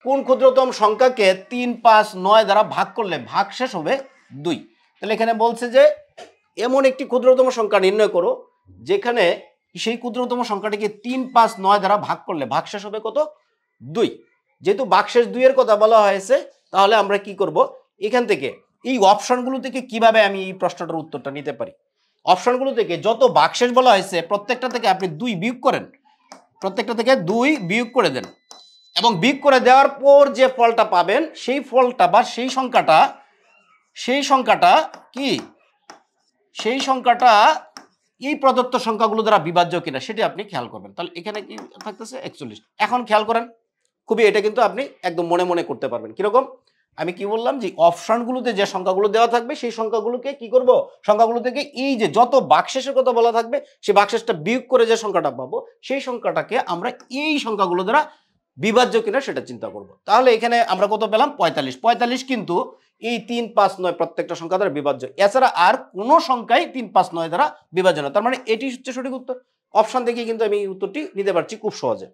কোন ক্ষুদ্রতম সংখ্যাকে 3, 5, 9 দ্বারা ভাগ করলে ভাগশেষ হবে 2। তাহলে এখানে বলছে যে এমন একটি ক্ষুদ্রতম সংখ্যা নির্ণয় করো যেখানে সেই ক্ষুদ্রতম সংখ্যাটিকে 3, 5, 9 দ্বারা ভাগ করলে ভাগশেষ হবে কত? 2। যেহেতু ভাগশেষ 2 এর কথা বলা হয়েছে, তাহলে আমরা কি করব, এখান থেকে এই অপশনগুলো থেকে কিভাবে আমি এই প্রশ্নটার উত্তরটা নিতে পারি। অপশনগুলো থেকে যত ভাগশেষ বলা হয়েছে প্রত্যেকটা থেকে আপনি 2 বিয়োগ করেন, প্রত্যেকটা থেকে 2 বিয়োগ করে দেন, এবং বিয়োগ করে দেওয়ার পর যে ফলটা পাবেন সেই ফলটা বা সেই সংখ্যাটা কি, সেই সংখ্যাটা এই প্রদত্ত সংখ্যাগুলো দ্বারা বিভাজ্য কিনা সেটি আপনি খেয়াল করবেন। তাহলে এখানে কি থাকতেছে 41। এখন খেয়াল করেন, খুবই এটা কিন্তু আপনি একদম মনে মনে করতে পারবেন। কিরকম, আমি কি বললাম যে অপশনগুলোতে যে সংখ্যাগুলো দেওয়া থাকবে সেই সংখ্যাগুলোকে কি করব, সংখ্যাগুলো থেকে এই যে যত ভাগশেষের কথা বলা থাকবে সেই ভাগশেষটা বিয়োগ করে যে সংখ্যাটা পাবো সেই সংখ্যাটাকে আমরা এই সংখ্যাগুলো দ্বারা বিভাজ্য কিনা সেটা চিন্তা করব। তাহলে এখানে আমরা কত পেলাম? 45। 45 কিন্তু এই 3, 5, 9 প্রত্যেকটা সংখ্যা দ্বারা বিভাজ্য, এছাড়া আর কোনো সংখ্যাই 3, 5, 9 দ্বারা বিভাজ্য না। তার মানে এটি হচ্ছে সঠিক উত্তর। অপশন থেকে কিন্তু আমি এই উত্তরটি নিতে পারছি খুব সহজে।